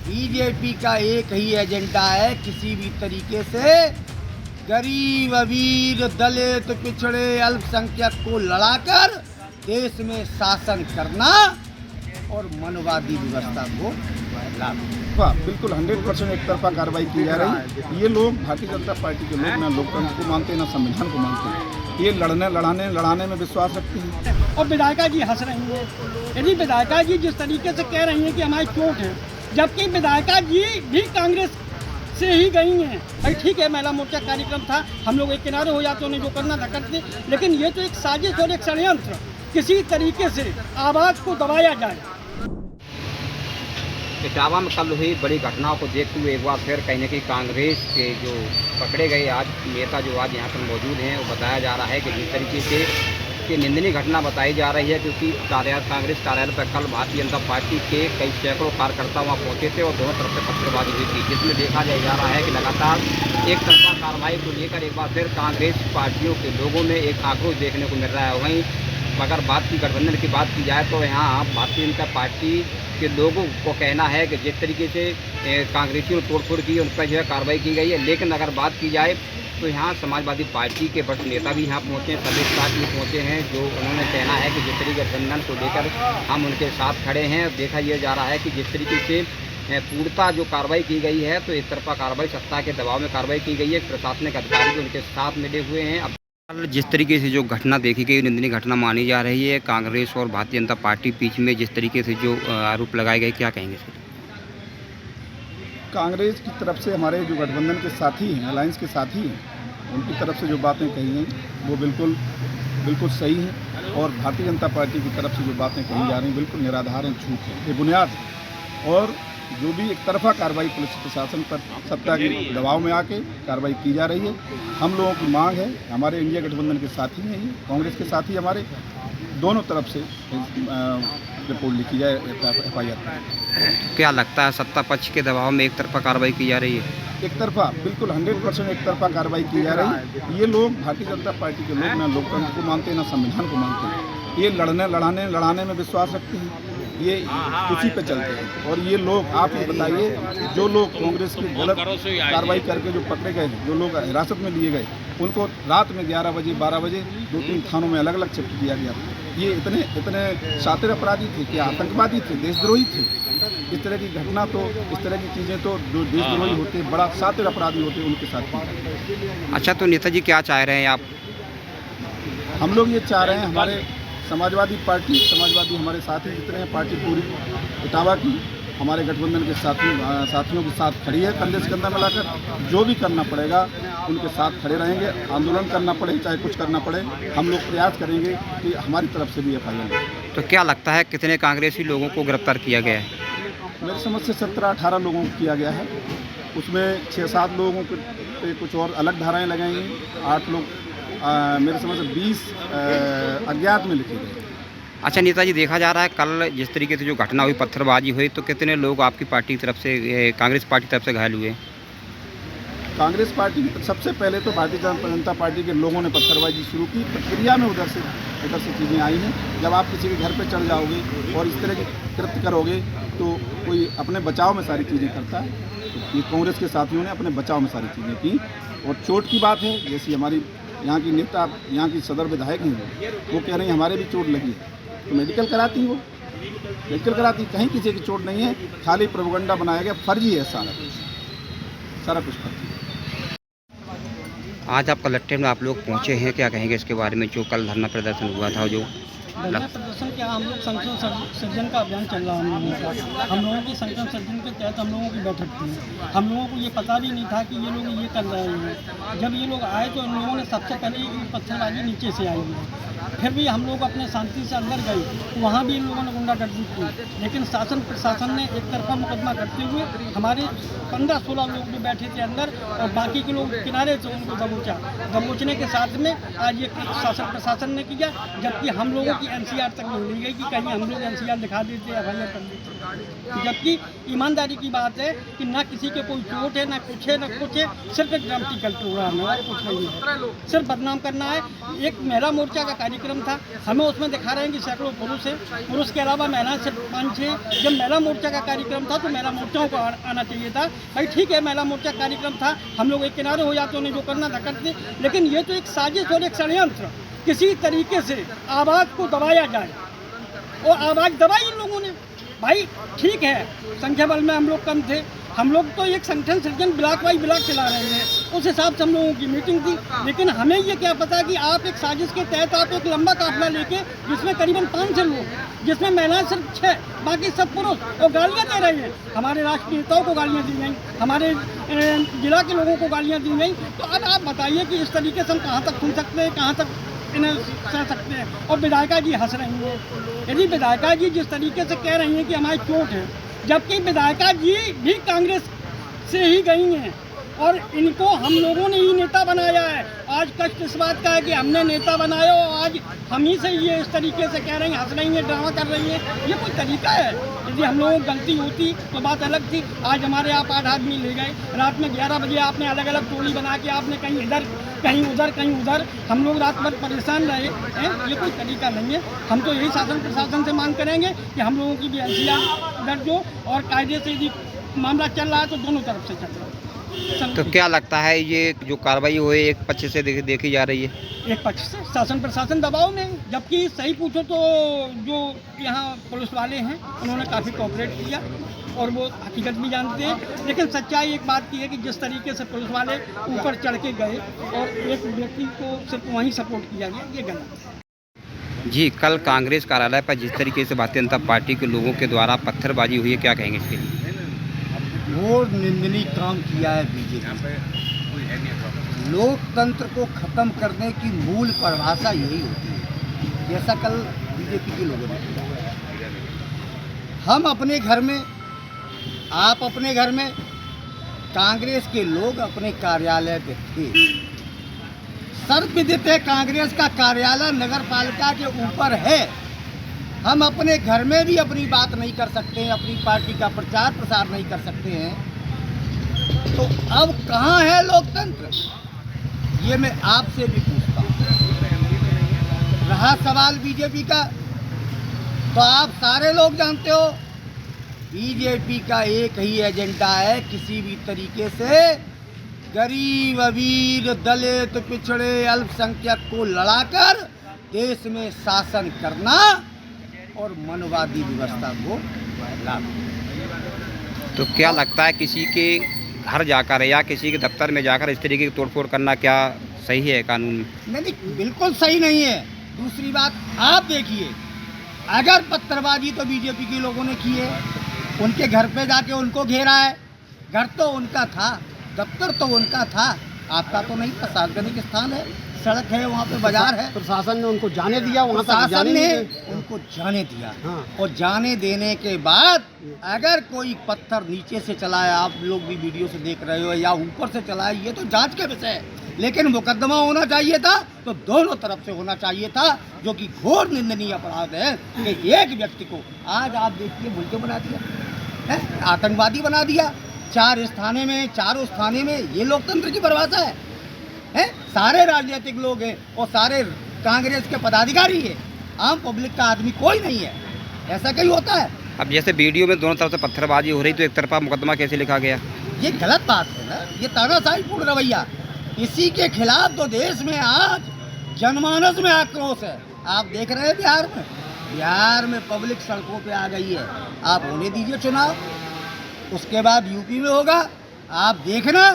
BJP का एक ही agenda है, किसी भी तरीके से गरीब, अमीर, दलित, पिछड़े, अल्पसंख्यक को लड़ाकर देश में शासन करना और मनवादी व्यवस्था को लाना। वाह, बिल्कुल 100% एक तरफा कार्रवाई की जा रही है। ये लोग भारतीय जनता पार्टी के लोग ना लोकतंत्र को मानते हैं, ना संविधान को मानते हैं। ये लड़ाने में विश्वास रखते हैं। और विधायिका जी हंस रही हैं। यदि विधायिका जी जिस तरीके से कह रही हैं कि हमारी चोट है, जबकि विधायिका जी भी कांग्रेस से ही गई हैं। भाई ठीक है, महिला मोर्चा कार्यक्रम था, हम लोग एक किनारे हो जाते, उन्हें जो करना था करते, लेकिन ये तो एक साजिश और एक षड्यंत्र, किसी तरीके से आवाज़ को दबाया जाए। इटावा में कल हुई बड़ी घटनाओं को देखते हुए एक बार फिर कहीं न कहीं कांग्रेस के जो पकड़े गए आज नेता जो आज यहाँ पर मौजूद हैं, वो बताया जा रहा है कि जिस तरीके से कि निंदनीय घटना बताई जा रही है, क्योंकि कांग्रेस कार्यालय पर कल भारतीय जनता पार्टी के कई सैकड़ों कार्यकर्ता वहाँ पहुँचे थे और दोनों तरफ से पत्थरबाजी हुई थी, जिसमें देखा जा रहा है कि लगातार एक तरफा कार्रवाई को लेकर एक बार फिर कांग्रेस पार्टियों के लोगों में एक आक्रोश देखने को मिल रहा है। वहीं अगर बात की गठबंधन की बात की जाए तो यहाँ भारतीय जनता पार्टी के लोगों को कहना है कि जिस तरीके से कांग्रेसियों ने तोड़फोड़ की उन पर जो है कार्रवाई की गई है, लेकिन अगर बात की जाए तो यहाँ समाजवादी पार्टी के वरिष्ठ नेता भी यहाँ पहुँचे हैं, सभी साथ भी पहुँचे हैं, जो उन्होंने कहना है कि जिस तरीके गठबंधन को लेकर हम उनके साथ खड़े हैं। देखा यह जा रहा है कि जिस तरीके से पूर्णतः जो कार्रवाई की गई है तो एक तरफा कार्रवाई, सत्ता के दबाव में कार्रवाई की गई है, प्रशासनिक अधिकारी भी उनके साथ मिले हुए हैं। अब जिस तरीके से जो घटना देखी गई निंदनीय घटना मानी जा रही है, कांग्रेस और भारतीय जनता पार्टी बीच में जिस तरीके से जो आरोप लगाए गए, क्या कहेंगे सर? कांग्रेस की तरफ से हमारे जो गठबंधन के साथी हैं, अलायंस के साथी हैं, उनकी तरफ से जो बातें कही गई वो बिल्कुल सही हैं, और भारतीय जनता पार्टी की तरफ से जो बातें कही जा रही हैं बिल्कुल निराधार हैं, झूठ है, बेबुनियाद है। और जो भी एक तरफा कार्रवाई पुलिस प्रशासन पर सत्ता के दबाव में आके कार्रवाई की जा रही है, हम लोगों की मांग है, हमारे इंडिया गठबंधन के साथी हैं, ये कांग्रेस के साथी हमारे, दोनों तरफ से रिपोर्ट लिखी जाए, FIR। क्या लगता है सत्ता पक्ष के दबाव में एक तरफा कार्रवाई की जा रही है? एक तरफा, बिल्कुल 100% एक तरफा कार्रवाई की जा रही है। ये लोग भारतीय जनता पार्टी के लोग ना लोकतंत्र को मानते हैं, ना संविधान को मानते हैं। ये लड़ाने में विश्वास रखते हैं, ये उसी पे चलते हैं। और ये लोग, आप ये बताइए, जो लोग कांग्रेस की गलत कार्रवाई करके जो पकड़े गए, जो लोग हिरासत में लिए गए, उनको रात में 11 बजे 12 बजे 2-3 थानों में अलग अलग शिफ्ट किया गया। ये इतने शातिर अपराधी थे, क्या आतंकवादी थे, देशद्रोही थे? इस तरह की घटना तो, इस तरह की चीज़ें तो जो देशद्रोही होते, बड़ा शातिर अपराधी होते, उनके साथ। अच्छा, तो नेताजी क्या चाह रहे हैं आप? हम लोग ये चाह रहे हैं, हमारे समाजवादी हमारे साथी जितने हैं, पार्टी पूरी इटावा की हमारे गठबंधन के साथियों के साथ खड़ी है, कंधे से कंधा मिलाकर। जो भी करना पड़ेगा उनके साथ खड़े रहेंगे, आंदोलन करना पड़े, चाहे कुछ करना पड़े, हम लोग प्रयास करेंगे कि हमारी तरफ से भी FIR। तो क्या लगता है कितने कांग्रेसी लोगों को गिरफ्तार किया गया है? मेरी समझ से 17-18 लोगों को किया गया है, उसमें 6-7 लोगों पे कुछ और अलग धाराएँ लगाई हैं, 8 लोग मेरे समझ से 20 अज्ञात में लिखे गए। अच्छा नेताजी, देखा जा रहा है कल जिस तरीके से जो घटना हुई, पत्थरबाजी हुई, तो कितने लोग आपकी पार्टी की तरफ से, कांग्रेस पार्टी की तरफ से घायल हुए? कांग्रेस पार्टी की सबसे पहले तो भारतीय जनता पार्टी के लोगों ने पत्थरबाजी शुरू की, प्रक्रिया में उधर से चीज़ें आई हैं। जब आप किसी के घर पे चढ़ जाओगे और इस तरह के कृत्य करोगे तो कोई अपने बचाव में सारी चीज़ें करता है। तो ये कांग्रेस के साथियों ने अपने बचाव में सारी चीज़ें की। और चोट की बात है, जैसी हमारी यहाँ की नेता, यहाँ की सदर विधायक हैं, वो कह रही हैं हमारे भी चोट लगी है, तो मेडिकल कराती, वो मेडिकल कराती, कहीं किसी की चोट नहीं है, खाली प्रोपेगेंडा बनाया गया, फर्जी है सारा कुछ फर्जी। आज आप कलेक्ट्रेट में आप लोग पहुँचे हैं, क्या कहेंगे इसके बारे में, जो कल धरना प्रदर्शन हुआ था? जो धरना प्रदर्शन क्या, हम लोग संकल्प सर्जन का अभियान चल रहा है हम लोगों का। हम लोगों की संकल्प सर्जन के तहत हम लोगों की बैठक थी। हम लोगों को ये पता भी नहीं था कि ये लोग ये कर रहे हैं। जब ये लोग आए तो इन लोगों ने सबसे पहले पत्थरबाजी नीचे से आई है, फिर भी हम लोग अपने शांति से अंदर गए, तो वहाँ भी इन लोगों ने गुंडागर्दी की। लेकिन शासन प्रशासन ने एक तरफा मुकदमा करते हुए हमारे 15-16 लोग जो बैठे थे अंदर और बाकी के लोग किनारे से उनको दबोचने के साथ में आज ये शासन प्रशासन ने किया, जबकि हम लोगों की की एनसीआर तक नहीं ली गई कि कहीं हम लोग एनसीआर दिखा देते एफआईआर कर देते। जबकि ईमानदारी की बात है कि ना किसी के कोई चोट है, ना कुछ है, ना कुछ है, सिर्फ एक ड्रामेटिकल प्रोग्राम है और कुछ नहीं है, सिर्फ बदनाम करना है। एक महिला मोर्चा का कार्यक्रम था, हमें उसमें दिखा रहे हैं कि सैकड़ों पुरुष है, पुरुष के अलावा महिलाएं सिर्फ 5-6। जब महिला मोर्चा का कार्यक्रम था तो महिला मोर्चाओं को आना चाहिए था। भाई ठीक है, महिला मोर्चा कार्यक्रम था, हम लोग एक किनारे हो जाते, उन्हें जो करना था करते, लेकिन ये तो एक साजिश और एक षड्यंत्र, किसी तरीके से आवाज़ को दबाया जाए और आवाज़ दबाई इन लोगों ने। भाई ठीक है, संख्या बल में हम लोग कम थे, हम लोग तो एक संगठन सृजन ब्लॉक वाइज ब्लॉक चला रहे हैं, उस हिसाब से हम लोगों की मीटिंग थी। लेकिन हमें ये क्या पता कि आप एक साजिश के तहत आप एक लंबा काफिला लेके, जिसमें करीबन 500 लोग, जिसमें महिलाएं सिर्फ 6, बाकी सब पुरुष, और गालियाँ दे रहे हैं। हमारे राष्ट्रीय नेताओं को गालियाँ दी गई, हमारे जिला के लोगों को गालियाँ दी गई। तो अब आप बताइए कि इस तरीके से हम कहाँ तक सुन सकते हैं, कहाँ तक इन्हें सह सकते हैं। और विधायिका जी हंस रही हैं। यदि विधायिका जी जिस तरीके से कह रही हैं कि हमारी चोट है, जबकि विधायिका जी भी कांग्रेस से ही गई हैं और इनको हम लोगों ने ही नेता बनाया है। आज कष्ट इस बात का है कि हमने नेता बनाया और आज हम ही से ये इस तरीके से कह रही हैं, हंस रही हैं, ड्रामा कर रही हैं। ये कोई तरीका है? यदि हम लोगों की गलती होती तो बात अलग थी। आज हमारे आप 8 आदमी ले गए, रात में 11 बजे आपने अलग अलग टोली बना के आपने कहीं इधर कहीं उधर कहीं उधर, हम लोग रात भर परेशान रहे हैं। ये कोई तरीका नहीं है। हम तो यही शासन प्रशासन से मांग करेंगे कि हम लोगों की भी एनसीआर दर्ज हो और कायदे से यदि मामला चल रहा है तो दोनों तरफ से चल रहा है। तो क्या लगता है ये जो कार्रवाई हुई एक पक्ष से देखी जा रही है? एक पक्ष से शासन प्रशासन दबाव में, जबकि सही पूछो तो जो यहाँ पुलिस वाले हैं उन्होंने काफ़ी कोऑपरेट किया और वो हकीकत भी जानते हैं। लेकिन सच्चाई एक बात की है कि जिस तरीके से पुलिस वाले ऊपर चढ़ के गए और एक व्यक्ति को सिर्फ वहीं सपोर्ट किया गया, ये गलत है। जी, कल कांग्रेस कार्यालय पर जिस तरीके से भारतीय जनता पार्टी के लोगों के द्वारा पत्थरबाजी हुई है, क्या कहेंगे इसके लिए? घोर निंदनीय काम किया है बीजेपी। लोकतंत्र को खत्म करने की मूल परिभाषा यही होती है, जैसा कल बीजेपी के लोगों ने किया। हम अपने घर में, आप अपने घर में, कांग्रेस के लोग अपने कार्यालय पे थे। सर्वविदित है, कांग्रेस का कार्यालय नगर पालिका के ऊपर है। हम अपने घर में भी अपनी बात नहीं कर सकते हैं, अपनी पार्टी का प्रचार प्रसार नहीं कर सकते हैं, तो अब कहाँ है लोकतंत्र? ये मैं आपसे भी पूछता हूँ। रहा सवाल बीजेपी का, तो आप सारे लोग जानते हो बीजेपी का एक ही एजेंडा है, किसी भी तरीके से गरीब, अमीर, दलित, पिछड़े, अल्पसंख्यक को लड़ाकर देश में शासन करना और मनवादी व्यवस्था को लागू। तो क्या लगता है किसी के घर जाकर या किसी के दफ्तर में जाकर इस तरीके की तोड़फोड़ करना क्या सही है कानून में? नहीं, बिल्कुल सही नहीं है। दूसरी बात, आप देखिए, अगर पत्थरबाजी तो बीजेपी के लोगों ने की है, उनके घर पे जाके उनको घेरा है। घर तो उनका था, दफ्तर तो उनका था, आपका तो नहीं था। सार्वजनिक स्थान है, सड़क है, वहाँ पे बाजार है। प्रशासन ने उनको जाने दिया, वहाँ प्रशासन ने उनको जाने दिया। हाँ। और जाने देने के बाद अगर कोई पत्थर नीचे से चलाया, आप लोग भी वीडियो से देख रहे हो, या ऊपर से चलाया, ये तो जांच के विषय है। लेकिन मुकदमा होना चाहिए था तो दोनों तरफ से होना चाहिए था, जो कि घोर निंदनीय अपराध है कि एक व्यक्ति को आज आप देखिए मुल्क बना दिया है, आतंकवादी बना दिया। 4 स्थाने में, चारों स्थाने में, ये लोकतंत्र की परिभाषा है? सारे राजनीतिक लोग हैं और सारे कांग्रेस के पदाधिकारी हैं, आम पब्लिक का आदमी कोई नहीं है। ऐसा कहीं होता है? अब जैसे वीडियो में दोनों तरफ से पत्थरबाजी हो रही, तो एक तरफा मुकदमा कैसे लिखा गया? ये गलत बात है ना, ये तानाशाहीपूर्ण रवैया। इसी के खिलाफ तो देश में आज जनमानस में आक्रोश है। आप देख रहे हैं बिहार में पब्लिक सड़कों पे आ गई है। आप होने दीजिए चुनाव, उसके बाद यूपी में होगा, आप देखना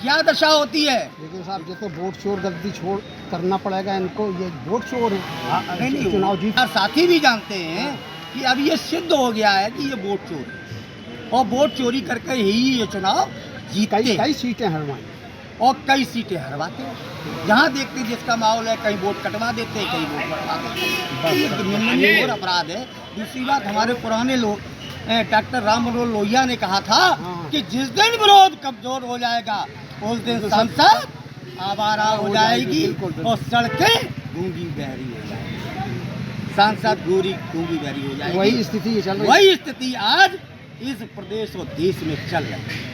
क्या दशा होती है। लेकिन साहब, जैसे वोट चोर गलती छोड़ करना पड़ेगा इनको, ये वोट चोर है। नहीं, चुनाव जीत। और साथी भी जानते हैं कि अब ये सिद्ध हो गया है कि ये वोट चोर है, और वोट चोरी करके ही ये चुनाव जीतते हैं। कई सीटें हरवाई और कई सीटें हरवाते हैं। जहाँ देखते जिसका माहौल है, कहीं वोट कटवा देते हैं, कहीं वोट बढ़वा देते हैं। ये निंदनीय और अपराध है। दूसरी बात, हमारे पुराने लोग डॉक्टर राम मनोहर लोहिया ने कहा था कि जिस दिन विरोध कमजोर हो जाएगा उस दिन संसद आवारा हो जाएगी और सड़कें गूंगी बहरी हो जाएगी। सांसद गोरी गूंगी बहरी हो जाएगी। वही स्थिति चल रही है। वही स्थिति आज इस प्रदेश और देश में चल रही है।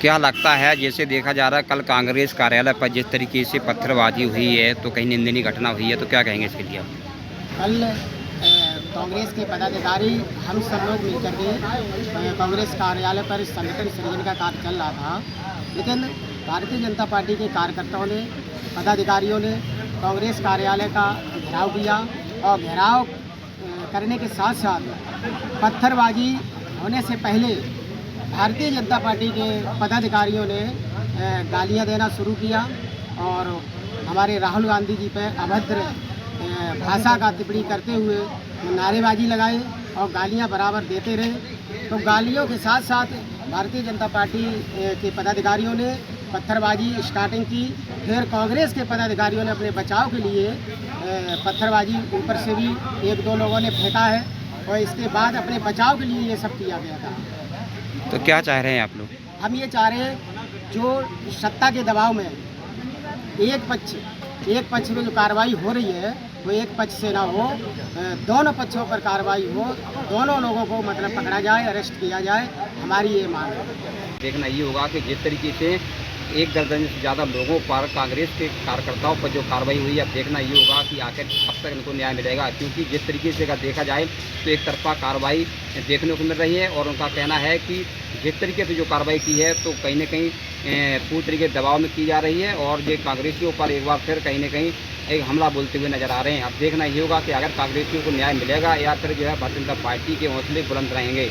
क्या लगता है, जैसे देखा जा रहा है कल कांग्रेस कार्यालय पर जिस तरीके से पत्थरबाजी हुई है तो कहीं निंदनीय घटना हुई है, तो क्या कहेंगे इसके लिए? कल कांग्रेस के पदाधिकारी हम सब लोग मिलकर के कांग्रेस कार्यालय पर संगठन सृजन का कार्य चल रहा था, लेकिन भारतीय जनता पार्टी के कार्यकर्ताओं ने, पदाधिकारियों ने कांग्रेस कार्यालय का घेराव किया और घेराव करने के साथ साथ पत्थरबाजी होने से पहले भारतीय जनता पार्टी के पदाधिकारियों ने गालियां देना शुरू किया और हमारे राहुल गांधी जी पर अभद्र भाषा का टिप्पणी करते हुए नारेबाजी लगाए और गालियां बराबर देते रहे। तो गालियों के साथ साथ भारतीय जनता पार्टी के पदाधिकारियों ने पत्थरबाजी स्टार्टिंग की। फिर कांग्रेस के पदाधिकारियों ने अपने बचाव के लिए पत्थरबाजी ऊपर से भी एक दो लोगों ने फेंका है और इसके बाद अपने बचाव के लिए ये सब किया गया था। तो क्या चाह रहे हैं आप लोग? हम ये चाह रहे हैं जो सत्ता के दबाव में एक पक्ष में जो कार्रवाई हो रही है वो एक पक्ष से ना हो, दोनों पक्षों पर कार्रवाई हो, दोनों लोगों को मतलब पकड़ा जाए, अरेस्ट किया जाए, हमारी ये मांग है। देखना ये होगा कि जिस तरीके से 1 दर्जन से ज़्यादा लोगों पर, कांग्रेस के कार्यकर्ताओं पर जो कार्रवाई हुई है, अब देखना ये होगा कि आखिर कब तक इनको न्याय मिलेगा, क्योंकि जिस तरीके से अगर देखा जाए तो एक तरफा कार्रवाई देखने को मिल रही है और उनका कहना है कि जिस तरीके से जो कार्रवाई की है तो कहीं न कहीं पूरी तरीके से दबाव में की जा रही है और ये कांग्रेसियों पर एक बार फिर कहीं न कहीं एक हमला बोलते हुए नजर आ रहे हैं। अब देखना ये होगा कि अगर कांग्रेसियों को न्याय मिलेगा या फिर जो है भारतीय जनता पार्टी के हौसले बुलंद रहेंगे।